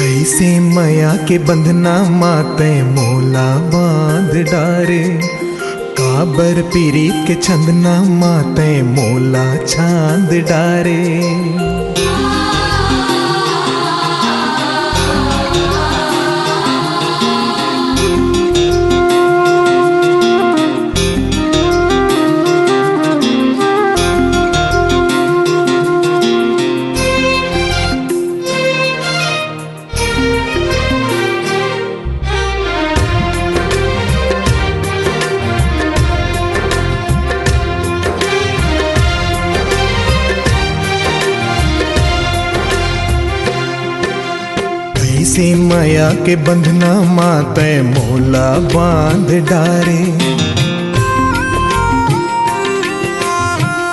कैसे माया के बंधना माते मोला बांध डारे, काबर पीरीत के छंदना माते मोला छांद डारे। कैसे माया के बंधना माते मोला बांध डारे,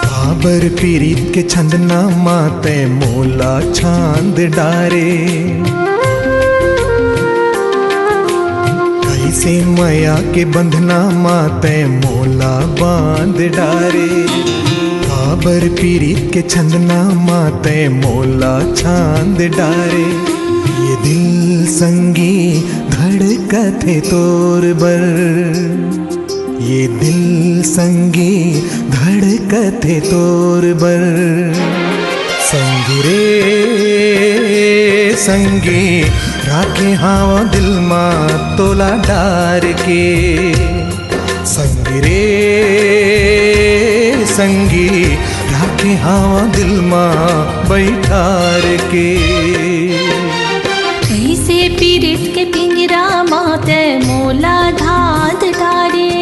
काबर पीरीत के छंदना माते मोला छांद डारे। कैसे माया के बंधना माते मोला बांध डारे, काबर पीरीत के छंदना माते मोला छांद डारे। ये दिल संगी धड़कथे तोर बर, ये दिल संगी धड़कथे तोर बर। संगी रे संगी राखे हाव दिल मा तोला डार के, संगी रे संगी राखे हाव दिल मा बैठार के। कैसे पीरित के पिंजरा माते मोला धाद डारे,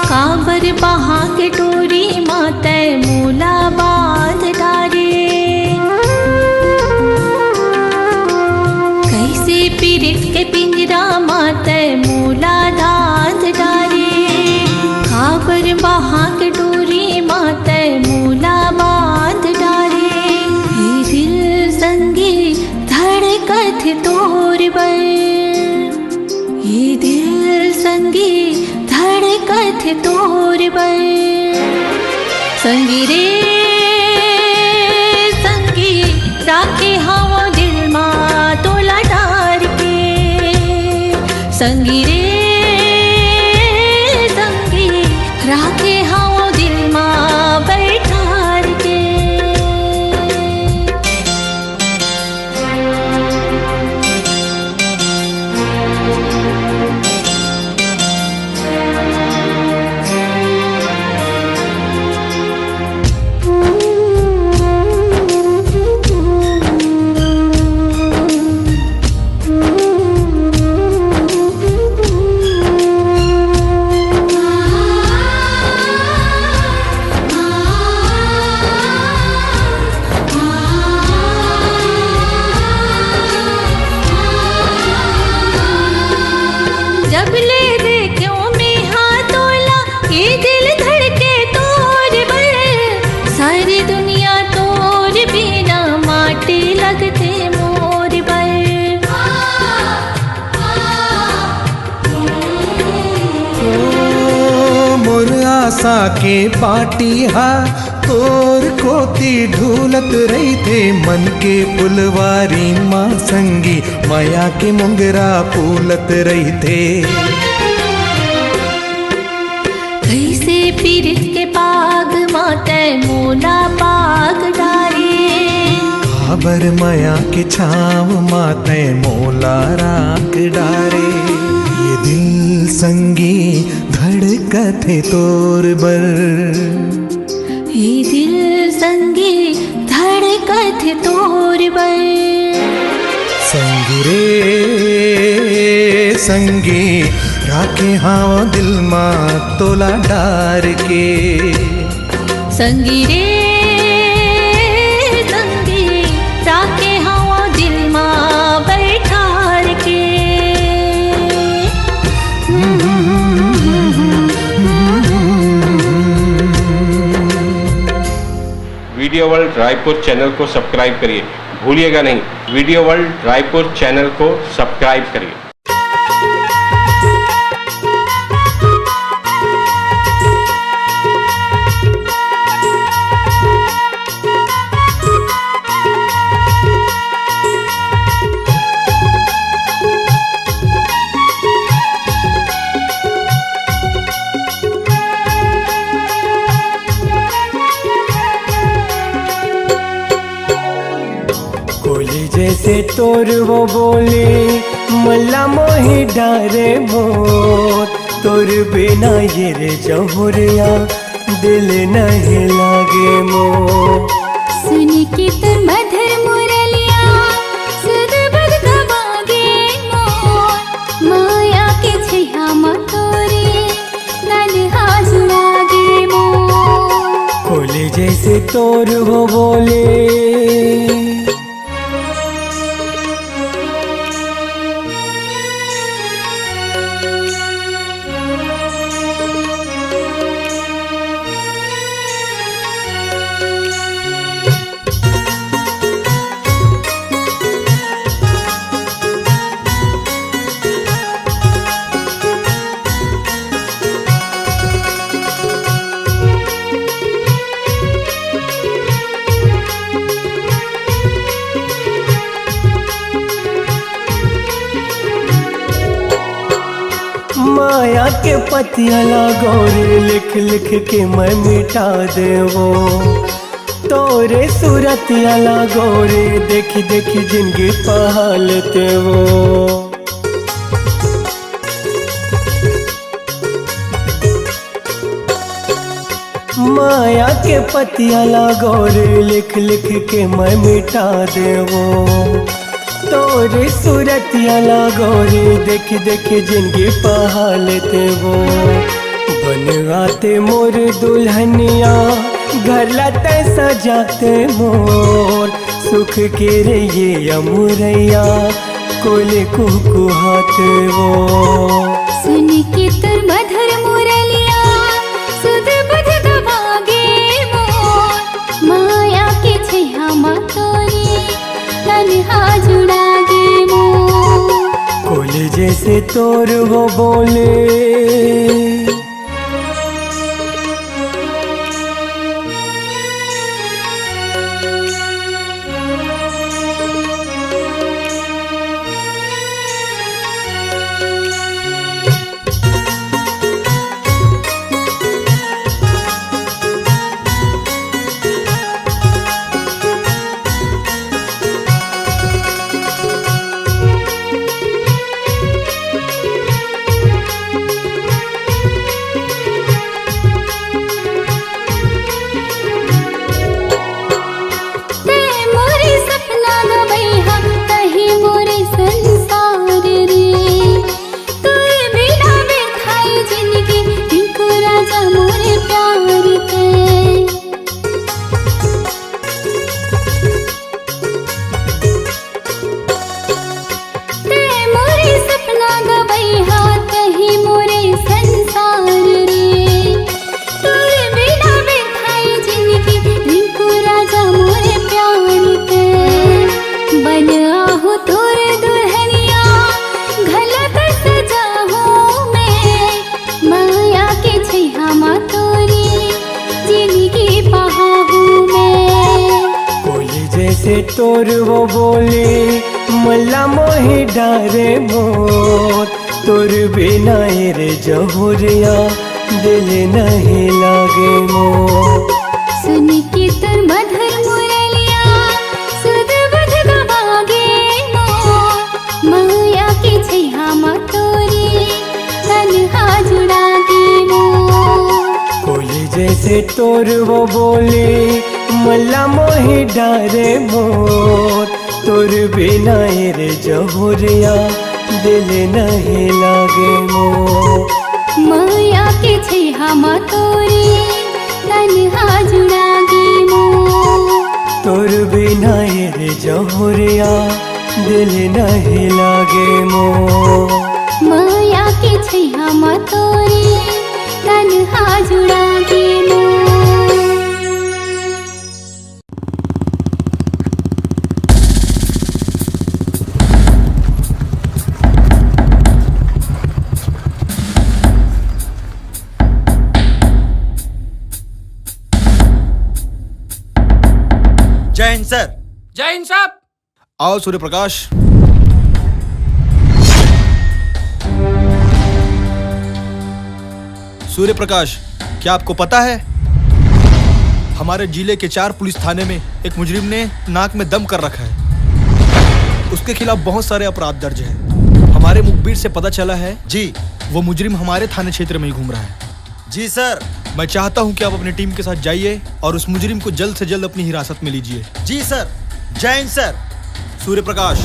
काबर बहा के डोरी माते मोला बांध डारे। कैसे पीरित के पिंजरा माते मोला धाद डारे, काबर बहा के डोरी माते मोला बांध डारे। धड़कथे तोर बर, ये दिल संगी धड़कथे तोर बर। संगी रे संगी राखे हाव दिल मा तोला डार के, संगी रे संगी राखे हाव दिल मा बैठार के। जब ले देखो में हाथ तोला, ये दिल धड़के तोर बर। सारी दुनिया तोर बिना माटी लगते मोर बर। ओ मोर आशा के पाटी हा तोर कोती ढूलत रही थे, मन के पुलवारी माँ संगी माया के मुंगरा फूलत रही थे। कैसे पीरित के पाग माते मोला पाग डारे, काबर माया के छाव माते मोला राख डारे। ये दिल संगी धड़कथे तोर बर, ये दिल संगी धड़कथे तोर बर। संगी रे संगी राखे हाव दिल मा तोला डार के, संगी रे संगी राखे हाव दिल मा बैठार के। वीडियो वर्ल्ड रायपुर चैनल को सब्सक्राइब करिए, भूलिएगा नहीं, वीडियो वर्ल्ड रायपुर चैनल को सब्सक्राइब करिए। जैसे तोर वो बोले मल्ला मोही डारे मोर, तोर बिना ये रे जहुरिया दिल नहीं लागे मोर। सुन के तुम मधुर मुरलिया सुध बुध गवागे मोर, माया के छैया मतोरे नन्हा जुड़ागे मोर। खोले जैसे तोर वो बोले माया के पतिया लागोरे लिख लिख के मैं मिटा देवो, तोरे सूरतिया लागोरे देखी देखी जिंदगी पहालते वो। माया के पतिया लागोरे लिख लिख के मैं मिटा देवो, तोरे सूरतिया लागोरे देख देख जिंदगी पहालते वो। बनवाते मोर दुल्हनिया घर लाते सजाते मोर, सुख के रे ये अमुरैया कोले कुकुहाते वो। सुन के तुर मधुर मुरलिया सुध बुध गवागे मोर, माया के छैया मतोरे नन्हा जुड़ागे मोर। कोले जैसे तोर वो बोले तोर वो बोले मल्ला मोही डारे मोर, तोर बिना रे जहुरिया दिल नहीं लागे मोर। सुन के तुर मधुर मुरलिया सुध बुध गवागे मोर, माया के छैया मतोरे नन्हा जुड़ागे मोर। कोले जैसे तोर वो बोले मल्ला मोही डारे मोर, तोर बिना रे जहुरिया दिल नहीं लागे मोर। माया के छैया मतोरे नन्हा जुड़ागे मोर। तोर बिना रे जहुरिया दिल नहीं लागे मोर। माया के छैया मतोरे नन्हा जुड़ागे मोर। जय हिंद सर। जय हिंद साहब। आओ सूर्य प्रकाश। सूर्य प्रकाश, क्या आपको पता है हमारे जिले के 4 पुलिस थाने में एक मुजरिम ने नाक में दम कर रखा है। उसके खिलाफ बहुत सारे अपराध दर्ज हैं। हमारे मुखबिर से पता चला है जी वो मुजरिम हमारे थाने क्षेत्र में ही घूम रहा है। जी सर। मैं चाहता हूं कि आप अपनी टीम के साथ जाइए और उस मुजरिम को जल्द से जल्द अपनी हिरासत में लीजिए। जी सर। जय हिंद सर। सूर्य प्रकाश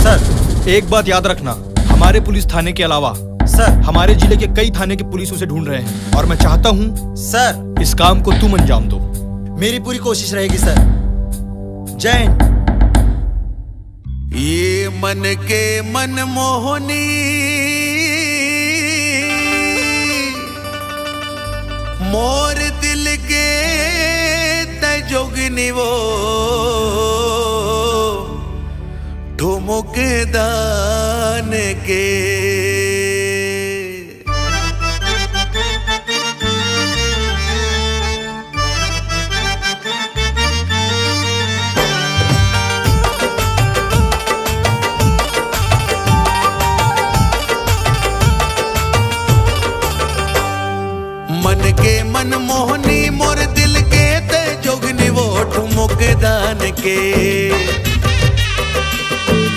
सर। एक बात याद रखना, हमारे पुलिस थाने के अलावा सर हमारे जिले के कई थाने के पुलिस उसे ढूंढ रहे हैं और मैं चाहता हूं सर इस काम को तुम अंजाम दो। मेरी पूरी कोशिश रहेगी सर। जय हिंद। ये मन के मन मोहनी मोर दिल के तजोगनी वो ठुमुक दान के मन के मन मोहनी मोर दिल के ते जोगनी वो ठुमुक दान के।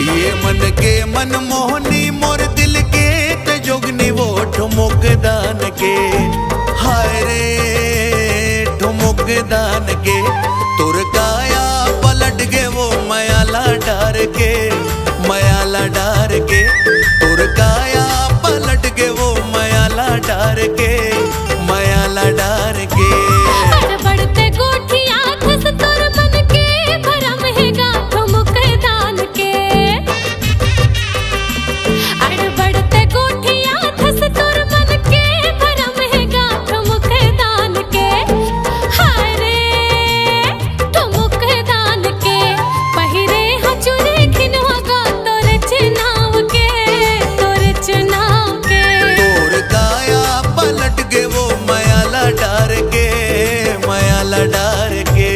ये मन के मन मोहनी मोर दिल के ते जोगनी वो ठुमुक दान के। हाय रे ठुमुक दान के तुर काया पलट के वो मयाला डार के मयाला डार के तुर काया पलट के वो मयाला डार के मयाला डार के। बढ़ते गोठिया खस तोर मन के भरम है गाठो मुख दान के। बढ़ते गोठिया खस तोर मन के भरम है गाठो मुख दान के। हाय रे ठुमुक दान के पहिरे हचुरे खिनवा गा तोर चुनाव के तोर चुनाव के। तोर काया पलट के वो मयाला डार के मयाला डार के।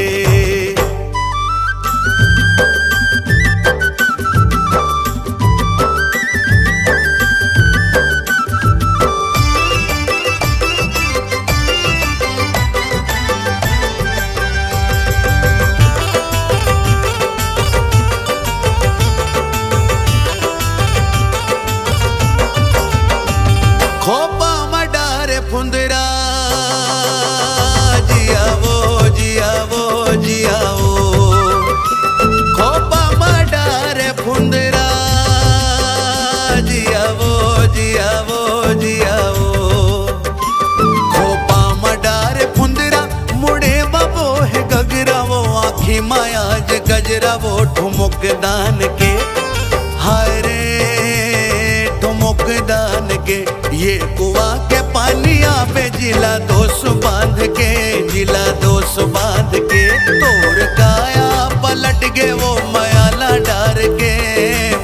खोपा मडारे फुंदरा जिया वो जिया वो जिया वो। खोपा मडारे फुंदरा जिया वो जिया वो जिया वो। खोपा मडारे फुंदरा मुड़े बबो है गगरा वो आँखी माया ज गजरा वो ठुमुक दान के। हाय रे ठुमुक दान के ये कुआ के पानिया पे जिला दोष बांध के जिला दोष बांध के तोर काया पलट के वो मयाला डार के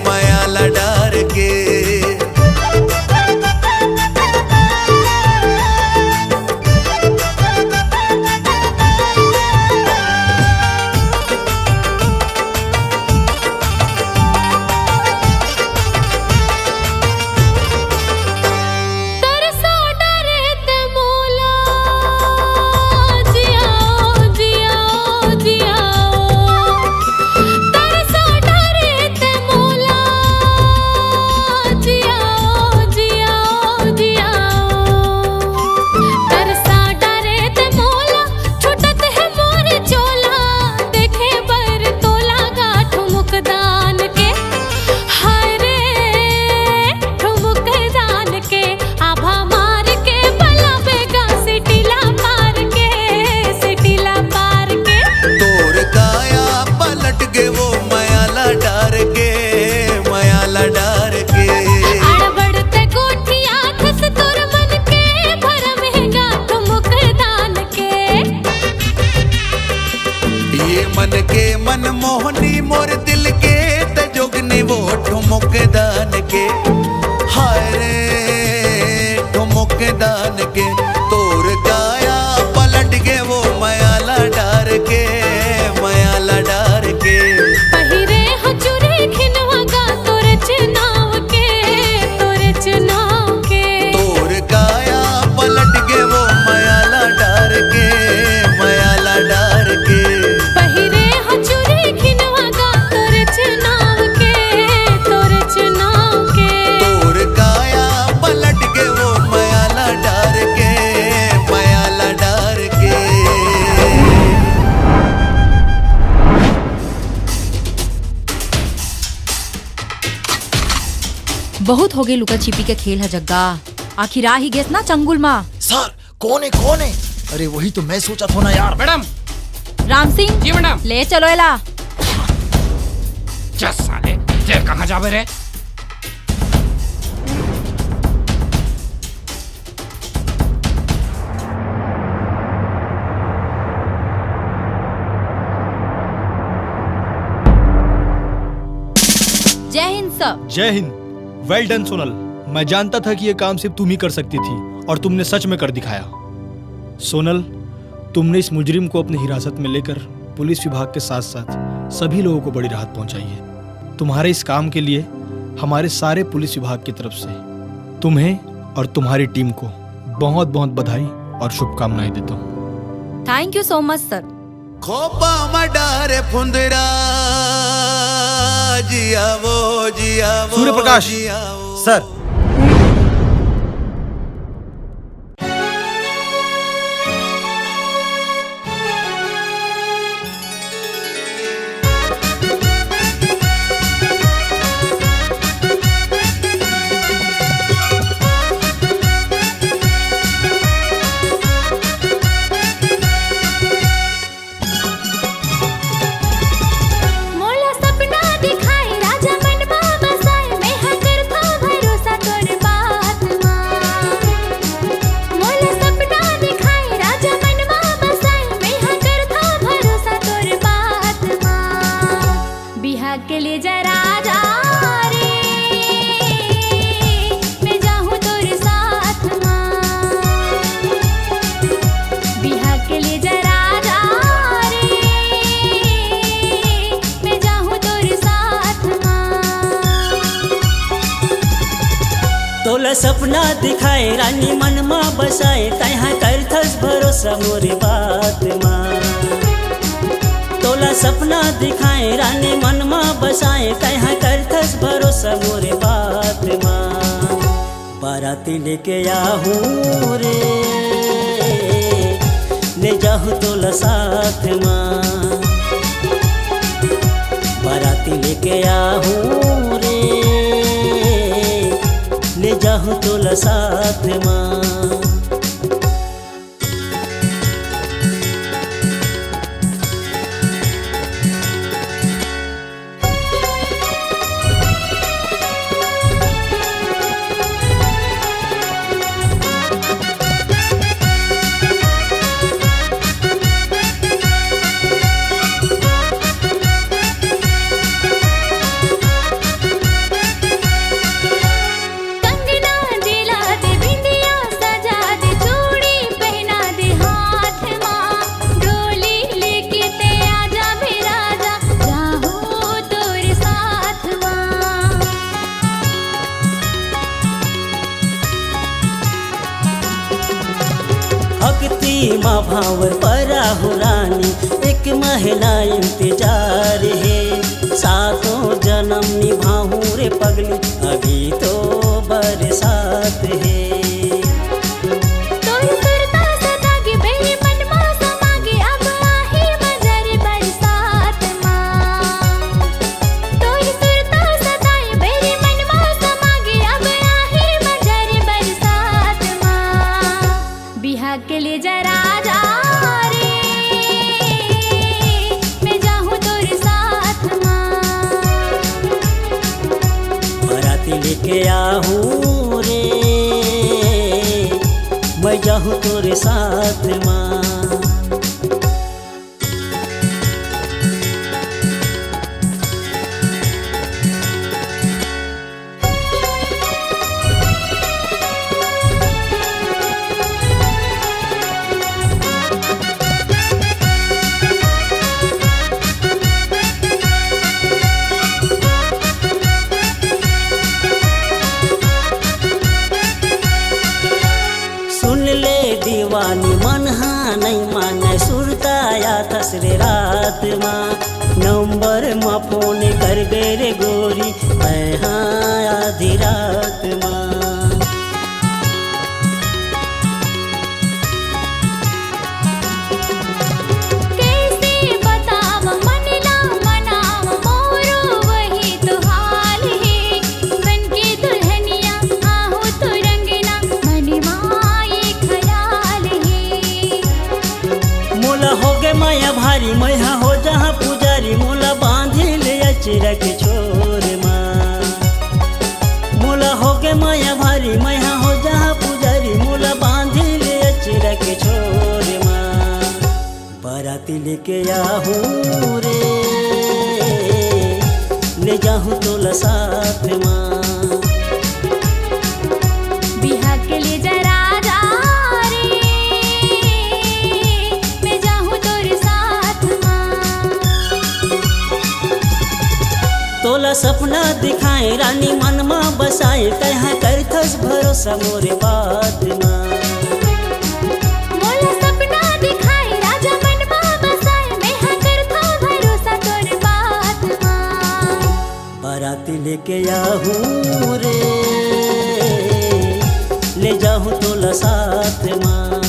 मयाला डार के। तरसा डरे ते मोला जियाओ जियाओ जियाओ। तरसा डरे ते मोला जियाओ जियाओ जियाओ। तरसा डरे ते मोला छुटत है मोर चोला देखे बर तोला गाठो मुख दान के। हाय रे ठुमुक दान के आभा मार के भला बेगा सिटिला पार के सिटिला पार के। तोर काया पलट के वो मयाला डार के मयाला डार के। बढ़ते गोठिया खस तोर मन के भरम है गाठो मुख दान के। ये मन के मन मोहनी मोर दिल के तजोगनी वो ठुमुक दान के। हाय रे ठुमुक दान के तोर काया पलट के वो मयाला डार के मयाला डार के। पहिरे हचुरे खिनवा गा तोर चुनाव के तोर चुनाव के। तोर काया पलट के वो मयाला डार के मयाला डार के। पहिरे हचुरे खिनवा गा तोर चुनाव के बहुत हो गई लुका छिपी के खेल है जग्गा। आखिर आ ही गेस ना चंगुल माँ। सर कौन है? अरे वही तो मैं सोचा था ना यार। मैडम। राम सिंह जी मैडम। ले चलो एला। चल साले ते कहाँ जावे रे? जय हिंद सर। जय हिंद। वेल डन सोनल। मैं जानता था कि ये काम सिर्फ तुम ही कर सकती थी और तुमने सच में कर दिखाया। सोनल, तुमने इस मुजरिम को अपनी हिरासत में लेकर पुलिस विभाग के साथ साथ सभी लोगों को बड़ी राहत पहुंचाई है। तुम्हारे इस काम के लिए हमारे सारे पुलिस विभाग की तरफ से तुम्हें और तुम्हारी टीम को बहुत बहुत बधाई और शुभकामनाएं देता हूँ। थैंक यू सो मच सर। खोपा मडारे फुंदरा जियावो जियावो। सूर्य प्रकाश। सर के लिए जरा जा रे, मैं जाऊँ तोरे साथ माँ। बिहार के लिए जरा जा रे, मैं जाऊँ तोरे साथ माँ। तोला सपना दिखाए रानी मन माँ बसाए तहाँ करथस भरोसा मोरे बात माँ। तोला सपना दिखाए रानी मन माँ बसाए कहाँ करथस भरोसा मोरे बात माँ। बाराती लेके आहूँ रे, ले जाहूँ तोला साथ माँ। बाराती लेके आहूँ रे, ले जाहूँ तोला साथ माँ। माँ भावर परा हो रानी एक महिला इंतजार है। सातों जन्म निभाऊं रे पगली अभी तो बरसात है। के लिए जरा जा रे, मैं जाऊँ तोरे साथ माँ। बाराती लेके आहूँ रे, मैं जाऊँ तोरे साथ माँ। दीवानी मन हाँ नहीं माने सुरताया तसरे रात माँ। नंबर माँ फोन कर बेरे गोरी मैं हाँ आधी रात माँ। कैसे बताव मनला मनाव मोरो वही तो हाल है। बन के दुल्हन अचरा के छोर माँ मोला हो के माया भारी मैया हो जहाँ पुजारी मोला बांधी ले अचरा के छोर माँ बाराती लेके आहूँ रे ले जाहूँ तोला साथ माँ बिहा के लिए जरा जा रे मैं जाऊँ तोरे साथ माँ तोला सपना दिखाए रानी मन में बसाए कहाँ करथस भरोसा मोरे बात माँ मोला सपना दिखाए राजा मन में बसाए मैं हाँ करता भरोसा तोरे बात माँ बाराती लेके आहूँ रे ले जाऊँ तोला साथ माँ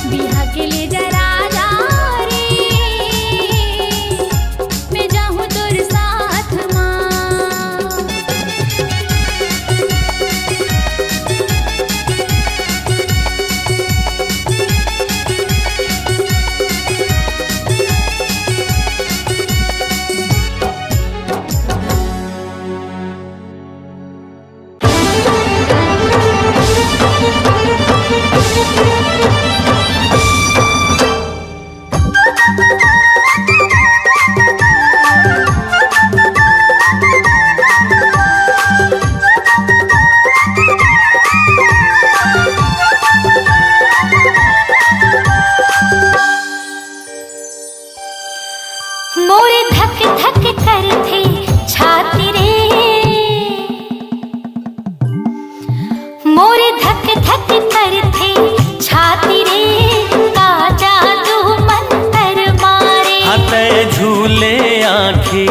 बिहा के लिए जरा जा रे मैं जाऊँ तोरे साथ माँ मोरे धक धक करथे छाती रे मोरे धक धक करथे छाती रे का जादू मंतर मारे हते झूले आँखी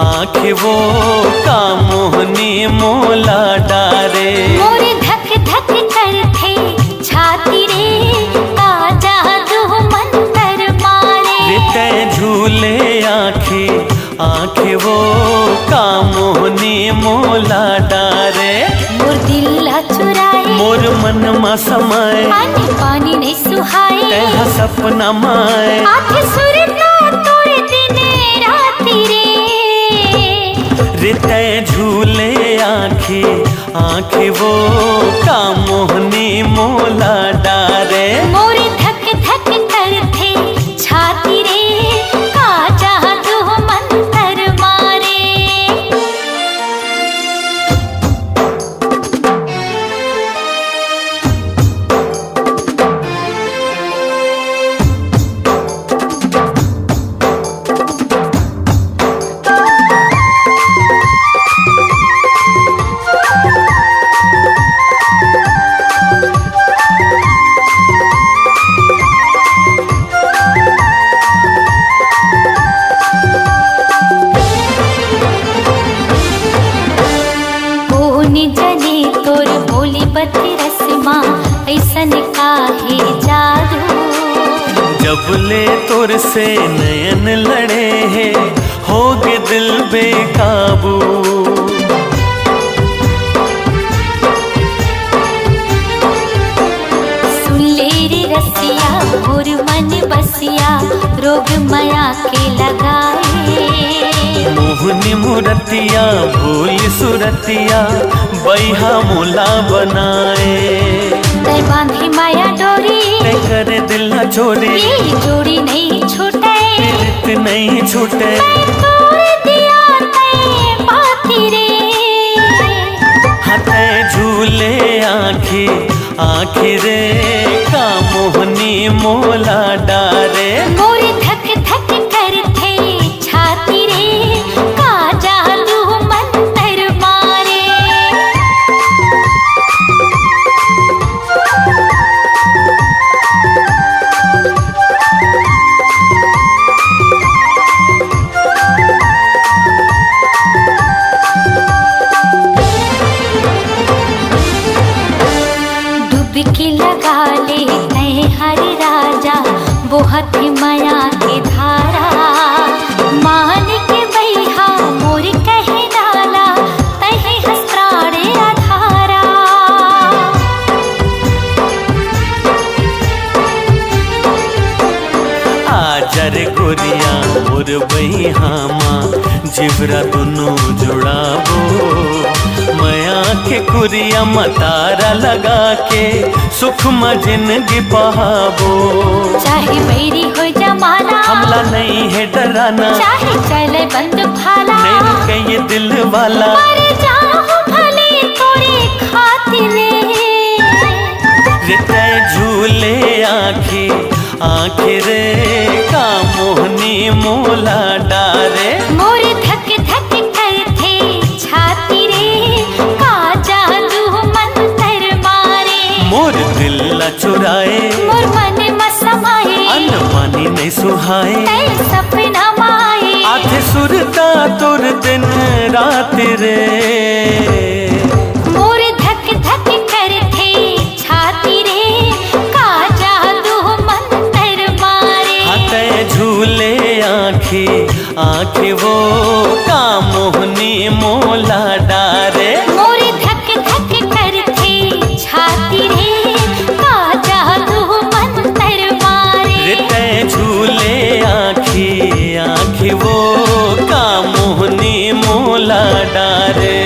आँखी वो का मोहनी मोला डारे मोरे धक धक करथे छाती रे का जादू मंतर मारे रिते झूले आँखी आँखी वो का मोहनी मोला डारे मोर दिल ला चुराए मोर मन मा समाए पानी पानी नहीं सुहाए तेहा सपना माए आँखें सुरता तोरे दिने राती रे रिते झूले आँखी आँखी वो का मोहनी मोला डारे मोरे धक धक करथे छाती रे का जादू मंतर मारे कोनी जने तोर बोली बती रस्मा ऐसन काहे जादू जब ले तोर से नयन लड़े हैं होगे दिल बेकाबू सुन ले रे रसिया मोर मन बसिया रोग माया के लगाए मोहनी मुरतिया भूल सुरतिया बैहा मोला बनाए तै बांधी माया डोरी ते करे दिल न छोड़े ये जोड़ी नहीं छूटे प्रीत नहीं छूटे मैं तोड़ दिया तै पाती रे हते झूले आँखी आँखी रे का मोहनी मोला डारे मोरे धक धक करथे छाती रे का जादू मंतर मारे डुबकी लगा ले तै हर राजा बहुत माया वही हामा जिवरा दुनू जुड़ाबो मया के कुरिया मतारा लगा के सुख में जिंदगी बहाबो। चाहे मेरी हो जमाना, हमला नहीं है डराना, चाहे चले बंद भाला, नहीं रुके ये दिल वाला, मर जाऊं भले तोरे खातिरे। रिते झूले आँखी आँखी रे का मोहनी मोला डारे। मोर धक धक करथे छाती रे, का जादू मंतर मारे। मोर दिल चुराए, मोर मन मसमाए, अन्न पानी नहीं सुहाए, तै सपना माए। आधे सुरता तुर दिन रात रे। मोर धक धक करथे छाती रे, का जादू मंतर मारे। हाथे झूले आँखी आँखी वो का मोहनी मोला डारे। मोर धक धक करथे छाती रे, का जादू मंतर मारे। रिते झूले आँखी आँखी वो का मोहनी मोला डारे।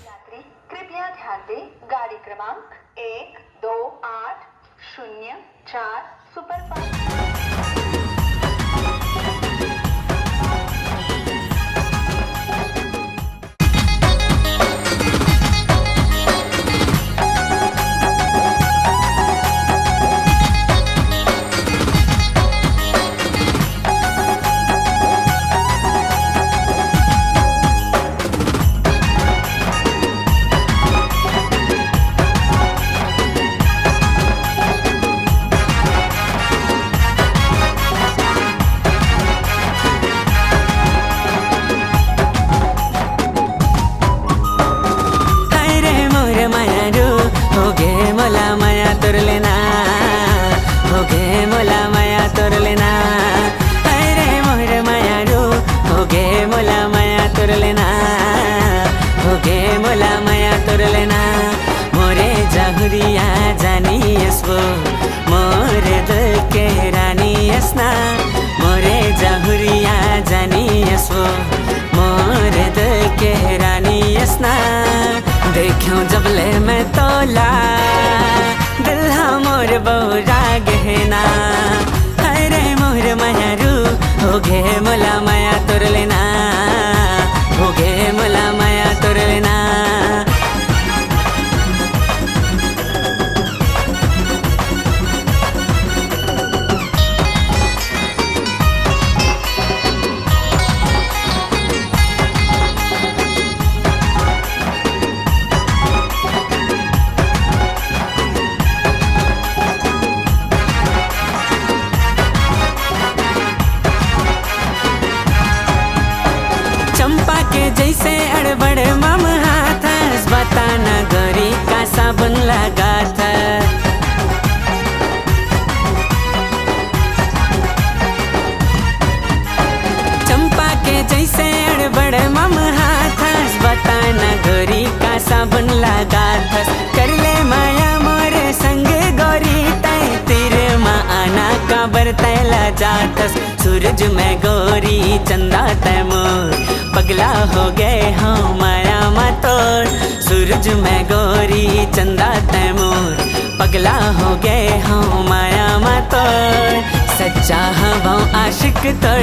यात्री कृपया ध्यान दें, गाड़ी क्रमांक 128004 सुपरफास्ट। जाहुरिया जानी यसो मोरे दिल के रानी यसना। मोरे जाहुरिया जानी यसो मोरे दिल के रानी यसना। देखूं जबले मैं तोला दिल मोर बहुरा गहना। अरे मोर मायारू हो गे मोला माया तोर लेना, हो गे मोला माया तोर लेना। जैसे अड़बड़ मम हाथ बताना गोरी का साबुन लगा था। चंपा के जैसे अड़बड़ मम हाथ बताना गोरी का साबुन लगा था। कर ले माया मोरे संग गोरी तय तेरे माँ आना का बरतैला जातस। सूरज में गोरी चंदा तैमूर पगला हो गए हाँ माया मतोर। सूरज में गोरी चंदा तैमूर पगला हो गए हाँ माया मतोर। सच्चा हवा आशिक तोर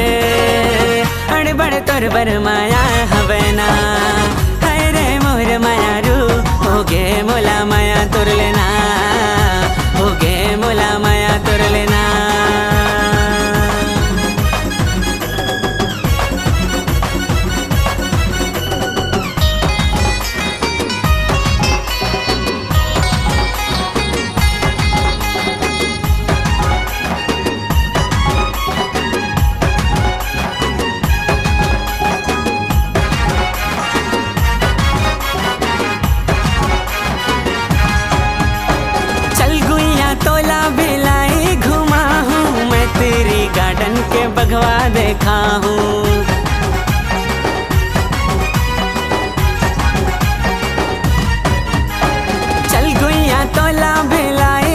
अड़बड़ तोर बर माया हवेना। हरे मोर माया रू हो गे मोला माया तोर लेना, हो गे मोला माया तोर लेना। भगवा देखा हूँ चल गुइया तोला भिलाई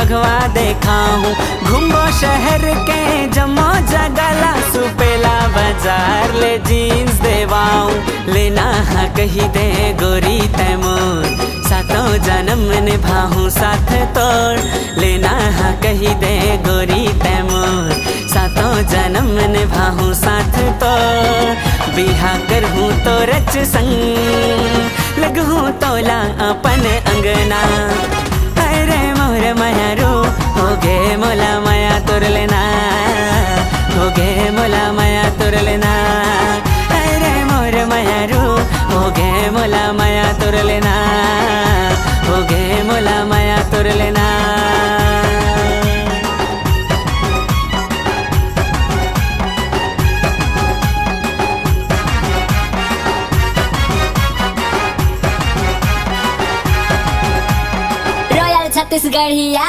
बघवा देखाऊं। घूमो शहर के जमो जगला सुपेला बाजार ले जीन्स देवाऊं। लेना हा कही दे गोरी तैमूर सातों जन्म निभाऊं साथ तोड़। लेना हा कही दे गोरी तैमूर सातों जन्म निभाऊं साथ तोड़। बिहा करहूं तो रच संग लगहूं तोला अपन अंगना। अरे मोर मयारू होगे मोला माया तोर लेना, होगे मोला माया तोर लेना। अरे मोर मयारू होगे मोला माया तोर लेना, होगे मोला माया तोर लेना। रॉयल छत्तीसगढ़िया।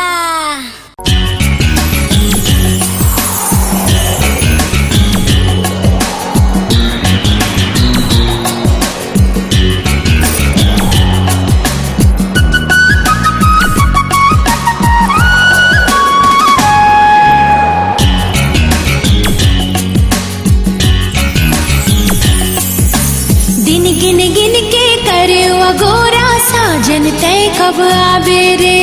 दिन गिन गिन के करे गोरा साजन तय कब आबे रे।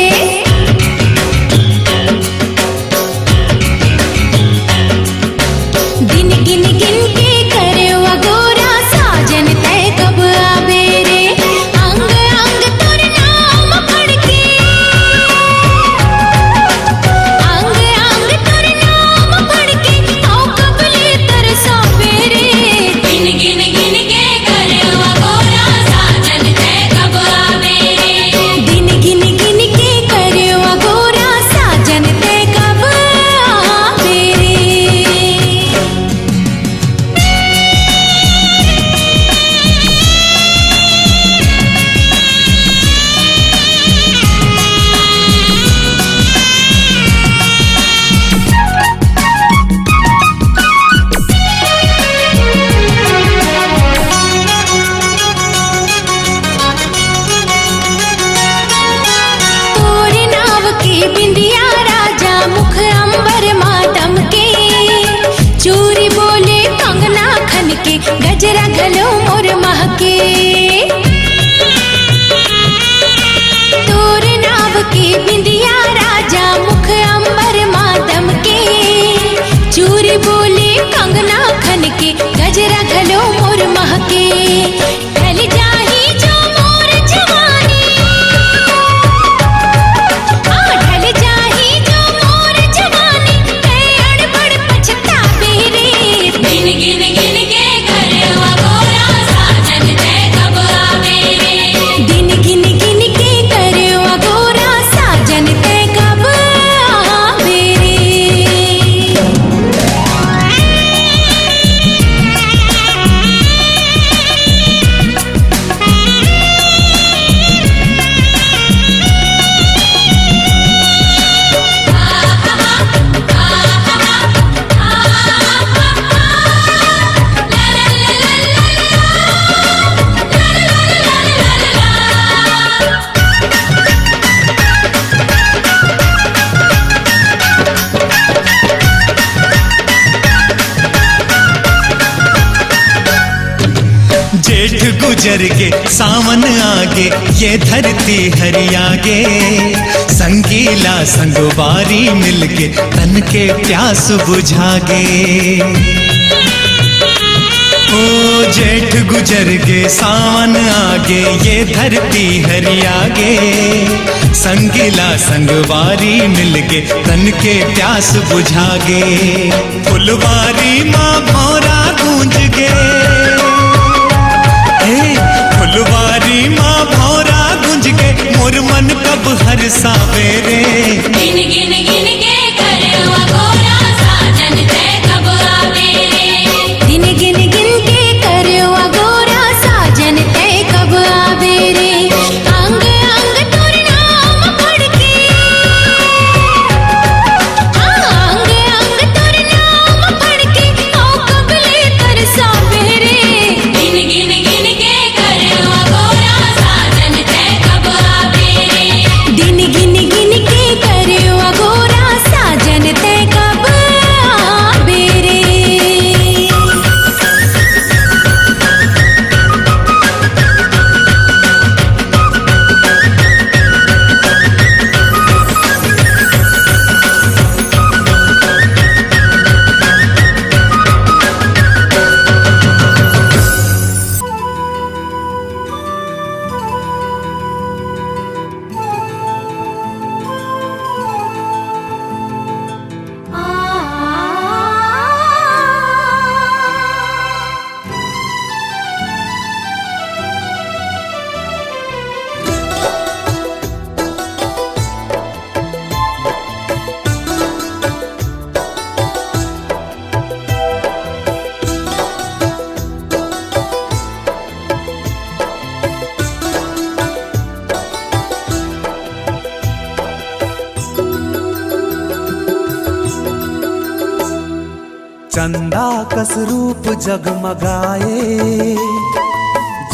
दिन गिन गिन के करे गोरा साजन तय कब आबे रे। अंग अंग तोर नाम पढ़ के, अंग अंग तोर नाम पढ़ के आओ कबले तरसा बेरे। दिन गिन गिन के करे गोरा साजन तय कब आबे रे। दिन गिन गिन के करे गोरा साजन तय कब आबे रे। तोर नाव के बिंदिया राजा मुख अंबर मातम के। चूरी बोले कंगना खन के गजरा घलो मोर महके। तोर नाव के बिंदिया राजा मुख अंबर मातम के। चूरी बोले कंगना खन के गजरा घलो मोर महके। ढल जाही जो मोर जवानी, ढल जाही जो मोर जवानी है अड़बड़ पछतावे रे। दिन गिन गिन के करे गोरा साजन तय कब आवे रे। दिन गिन गिन के करे गोरा साजन तय कब आवे रे। जेठ गुजर के सावन आगे ये धरती हरियागे। संगीला संगवारी मिलके तन के प्यास बुझागे। ओ जेठ गुजर के सावन आगे ये धरती हरियागे। संगीला संगवारी मिलके तन के प्यास बुझागे। फुलवारी माँ भौरा गूंज गे, फुलवारी माँ भौरा गुंज के मोर मन कब हर सावेरे। दिन गिन गिन के करे गोरा साजन तय कब आवे रे। दिन गिन गिन के करे गोरा साजन तय कब आवे रे। अंग अंग तोर नाम पढ़ के, अंग अंग तोर नाम पढ़ के आओ कबले तरसा बेरे। दिन गिन गिन के करे गोरा साजन तय कब आवे रे। दिन गिन गिन के करे चंदा कस रूप जगमगाए,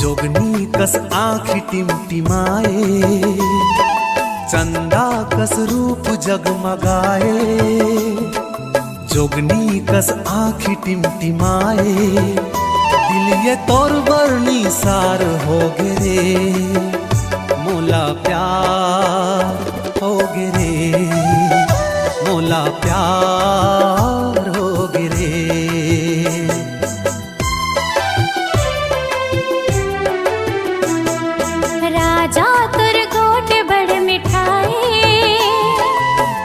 जोगनी कस आँखी टिमटिमाए। चंदा कस रूप जगमगाए, जोगनी कस आँखी टिमटिमाए। दिल ये तोर बरनी सार हो गे रे, मोला प्यार हो गे रे, मोला प्यार हो गे रे। राजा तुर गोट बड़ मिठाए,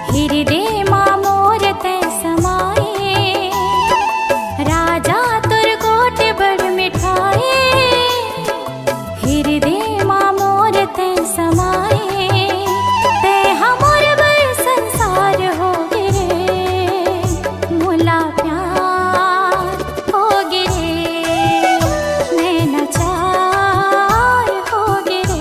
हृदय माँ मोर तै समाए। राजा तुर गोट बड़ मिठाए, हृदय माँ मोर तै समाए। तै हमर बर संसार हो गे रे, मोला प्यार हो गे रे, नैना चार हो गे रे।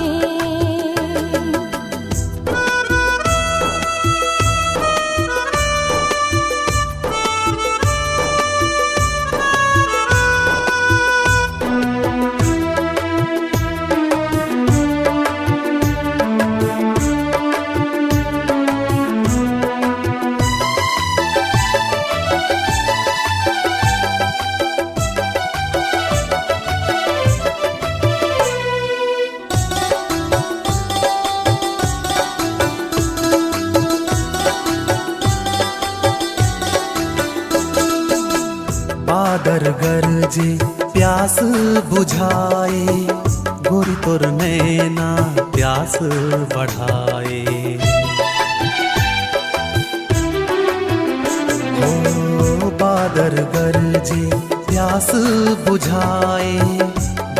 बादर गरजे प्यास बुझाए, गोरी तोर नैना प्यास बढ़ाए। हो बादर गरजे प्यास बुझाए,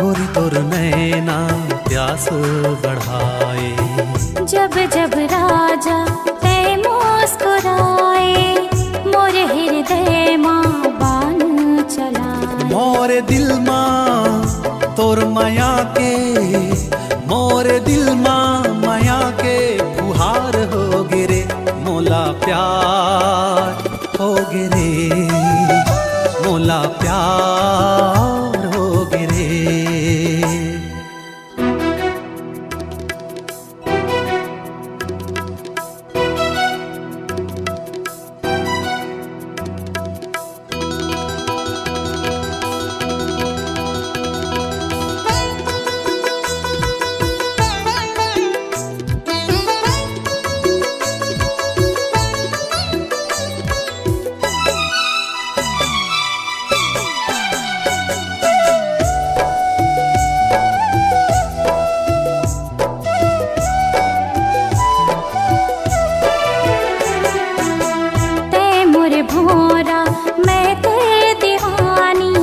गोरी तोर नैना प्यास बढ़ाए। जब जब राजा तै मुस्कुराए, मोर हृदय माँ बान चलाए। मोर दिल माँ तोर माया के, मोर दिल माँ माया के फुहार हो गे रे, मोला प्यार हो गे रे, मोला प्यार हो गे रे। तै मोर भोरा मैं तेरे दीवानी,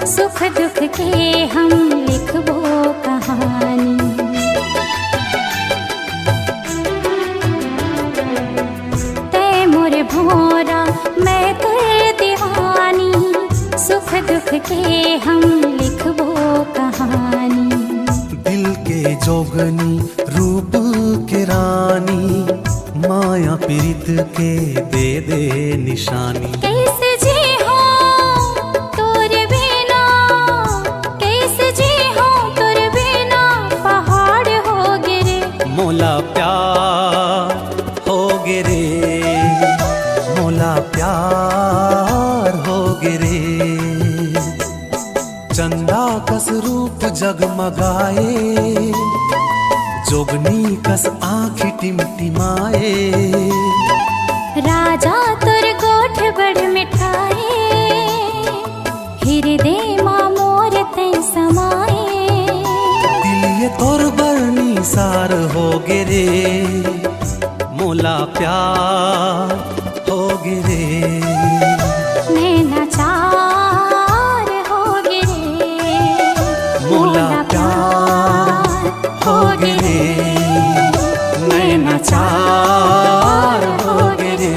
सुख दुख के हम लिखबो कहानी। तै मोर भोरा मैं तेरे दीवानी, सुख दुख के हम लिखबो कहानी। दिल के जोगनी रूप के रानी, माया पीरित के दे निशानी। कैसे जी हो तोर बिना, कैसे जी हो तोर बिना, पहाड़ हो गे रे। मोला प्यार हो गे रे, मोला प्यार हो गे रे। चंदा कस रूप जगमगाए, जोगनी कस आँखी टिमटिमाए। राजा तुर गोठ बड़ मिठाए, हृदय माँ मोर तै समाए। दिल ये तोर बरनी सार हो गे रे, मोला प्यार हो गे रे, नैना चार हो गे रे, मोला प्यार हो गे रे, नैना चार हो गे रे।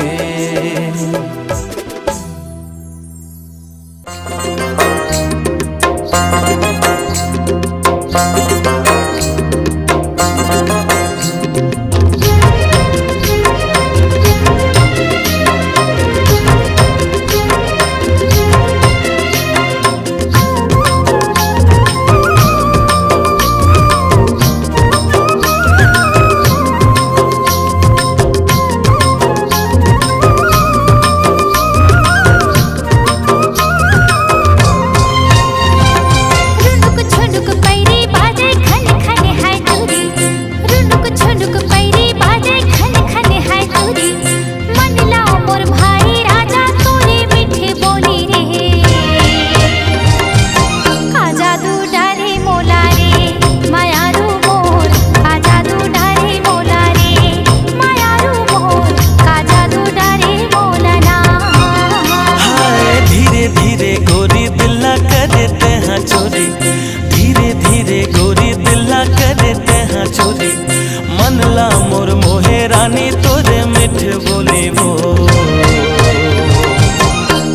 मोर मोहे रानी तोरे मिठ बोले वो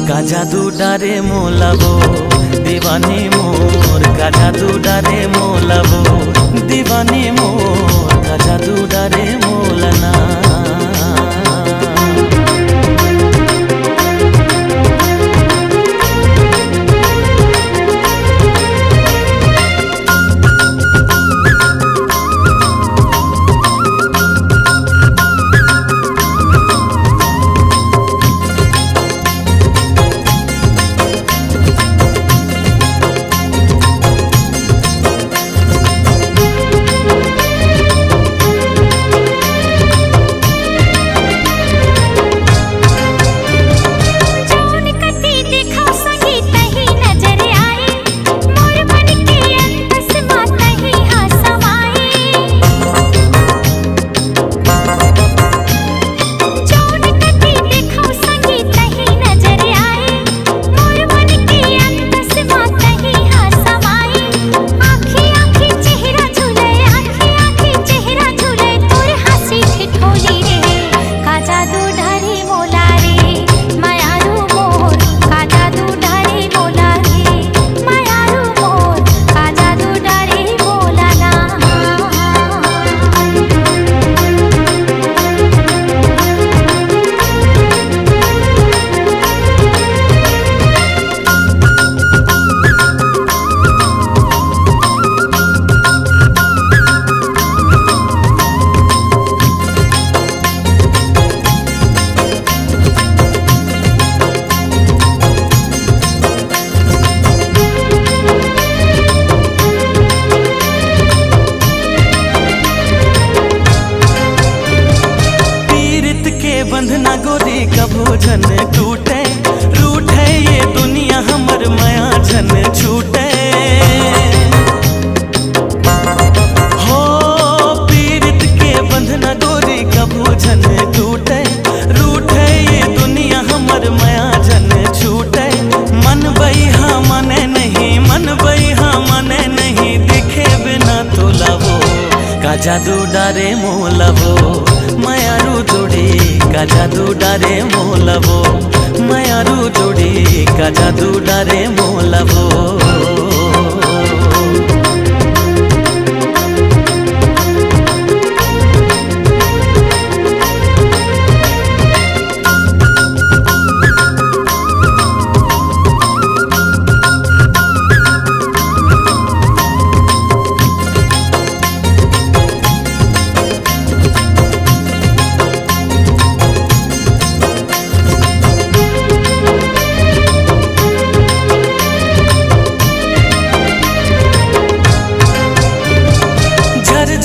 का जादू डारे मोलाबो दीवानी मोर का जादू डारे मोलाबो दीवानी मोर का जादू डारे मोलना बंधना गोरी कभो झन टूटे रूठे ये दुनिया हमर माया झन छूटे हो पीरित के बंधना गोरी कभो झन टूटे रूठे ये दुनिया हमर माया झन छूटे मन बइहा मने नहीं मन बइहा मने नहीं दिखे बिना तोलावो का जादू डारे मोलवो मायारू जोड़ी का जादू डारे मोलवो मायारू जोड़ी का जादू डारे मोलवो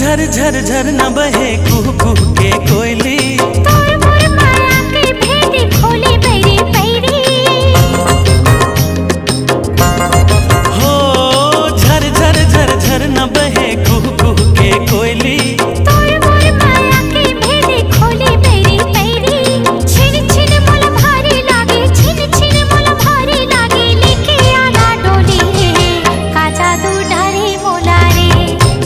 झर झर झर न बहे कुह कुह के कोयली तोर मोर माया के भेद खोले बैरी बैरी हो झर झर झर झर न बहे कुह कुह के कोयली तोर मोर माया के भेद खोले बैरी बैरी छिन छिन मोल भारी लागे छिन छिन मोल भारी लागे लेके आला डोली का जादू डारे मोला रे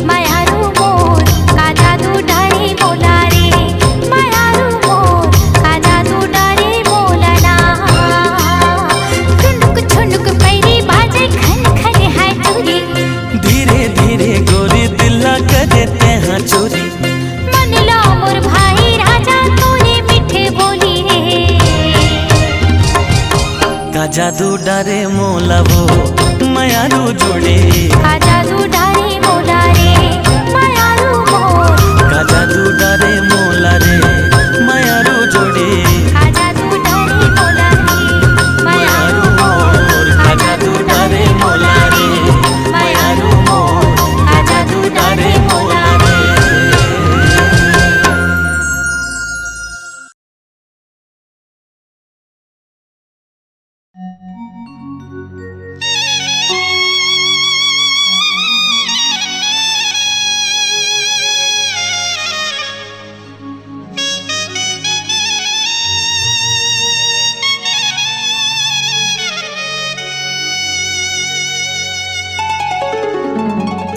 मायारू मोर का जादू डारे मोला रे मायारू मोर का जादू डारे मोलना ठुनुक ठुनुक पैरी बाजे खन खन है चोरी धीरे धीरे गोरी दिला करते हैं चोरी मन लो मोर भाई राजा तूने मीठे बोली रे का जादू डारे मोलवो मायारू जोड़ी का जादू डारे मोला रे मायारू मोर का जादू डारे मोला रे मायारू जोड़ी का जादू डारे मोला रे मायारू मोर का जादू डारे मोला रे मायारू मोर का जादू डारे मोला रे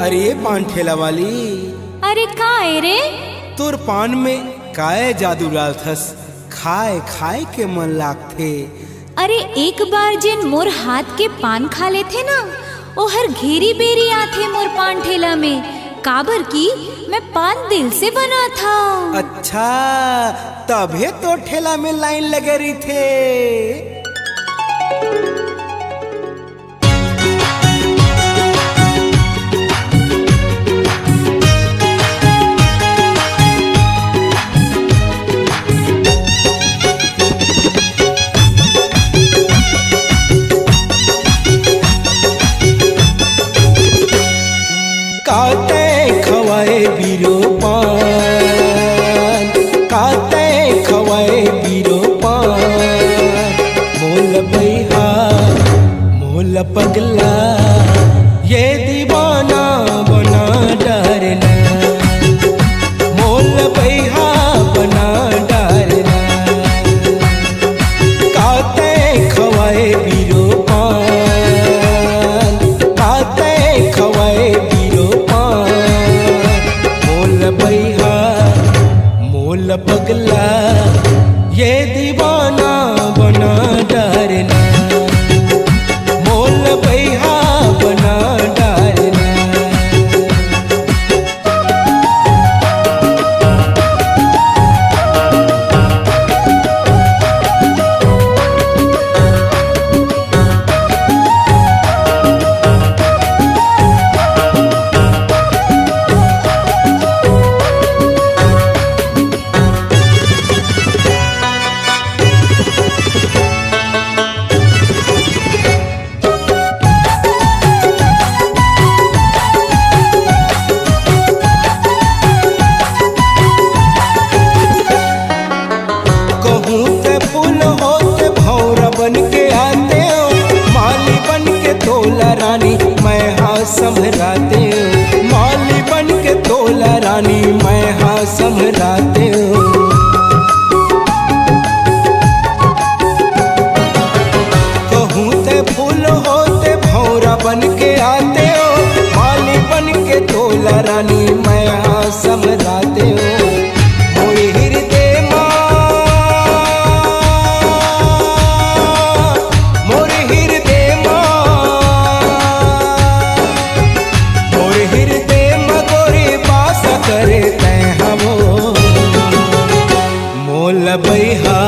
अरे पान ठेला वाली अरे काय रे तोर पान में काय जादू डाल थस, खाए खाए के मन लागथे। अरे एक बार जिन मोर हाथ के पान खा लेथे ना, ओ हर घेरी बेरी आथे मोर पान ठेला में। काबर की मैं पान दिल से बना था। अच्छा तभे तो ठेला में लाइन लगे रही थे। काते खवाए बीरो पान, काते खवाए बीरो पान, मोल बैहा मोल पगला ये दीवाना बना डरना, मोल बैहा बना डरना। काते खवाए बीरो पान, काते खवाए मोल पगला ये दीवाना बना डरना, मोल बैहा बना डरना। संभराते हो माली बन के तोला रानी, मैं हाँ संभराते हो। कहूँ ते फूल होते भौरा बन के आते हो, माली बन के तोला रानी, मैं हाँ संभराते हो। मोरे हृदय मोल बैहा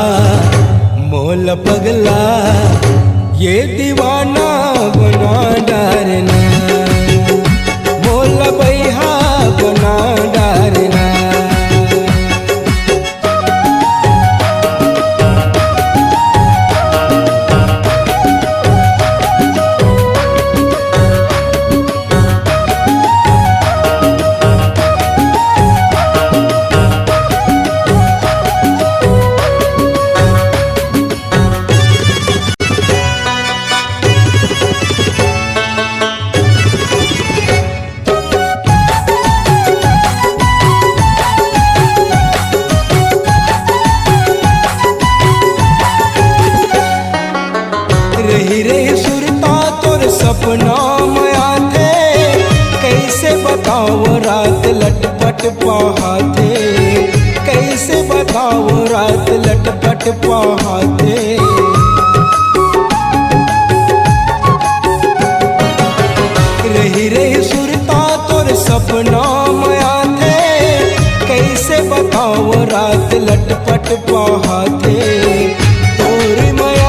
मोल पगला ये दीवाना बना डरना, मोल बैहा बना डरना। रही रही सुरता तोर सपना में आते, कैसे बताओ रात लटपट पहाते, कैसे बताओ रात लटपट पहाते। रही रही सुरता तोर सपना में आते, कैसे बताओ रात लटपट पहाते। तोरी माया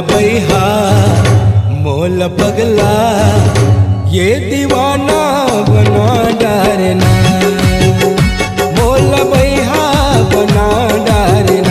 बैहा मोल पगला ये दीवाना बना डरना, मोल बैहा बना डरना।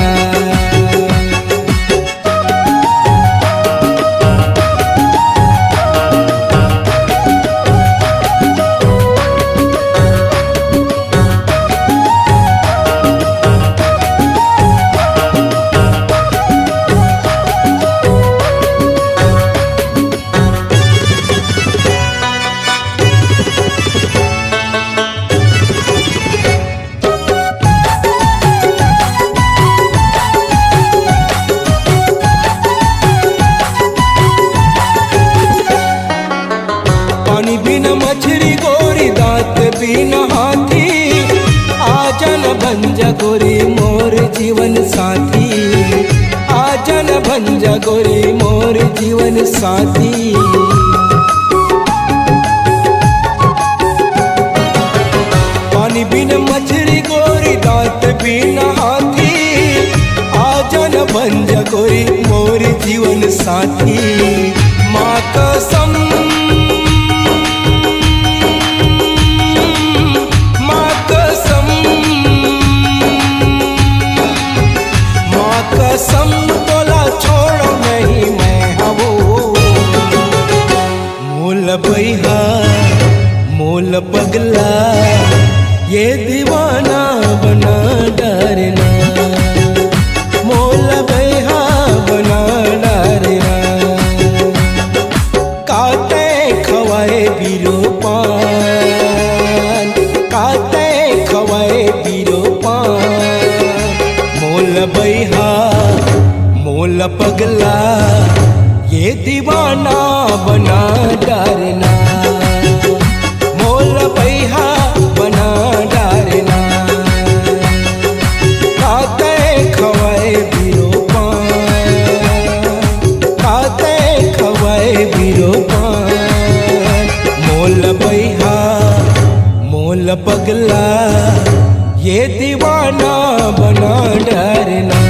भंजा गोरी मोर जीवन साथी, आजा न भंजा गोरी मोर जीवन साथी। पानी बिन मछली गोरी दांत बिन हाथी, आजा न भंजा गोरी मोर जीवन साथी। माँ कसम कसम तोला छोड़ नहीं मैं हवो। मोल बैहा मोल पगला ये दीवाना बना डरना, मोल बैहा बना डरना। काते खवाए बीरो पान, काते खवाए बीरो पान। मोल बैहा मोल पगला ये दीवाना बना डरना, मोल बैहा बना डरना। काते खवाए बीरो पान, काते खवाए बीरो पान। मोल बैहा मोल पगला ये दीवाना बना डरना।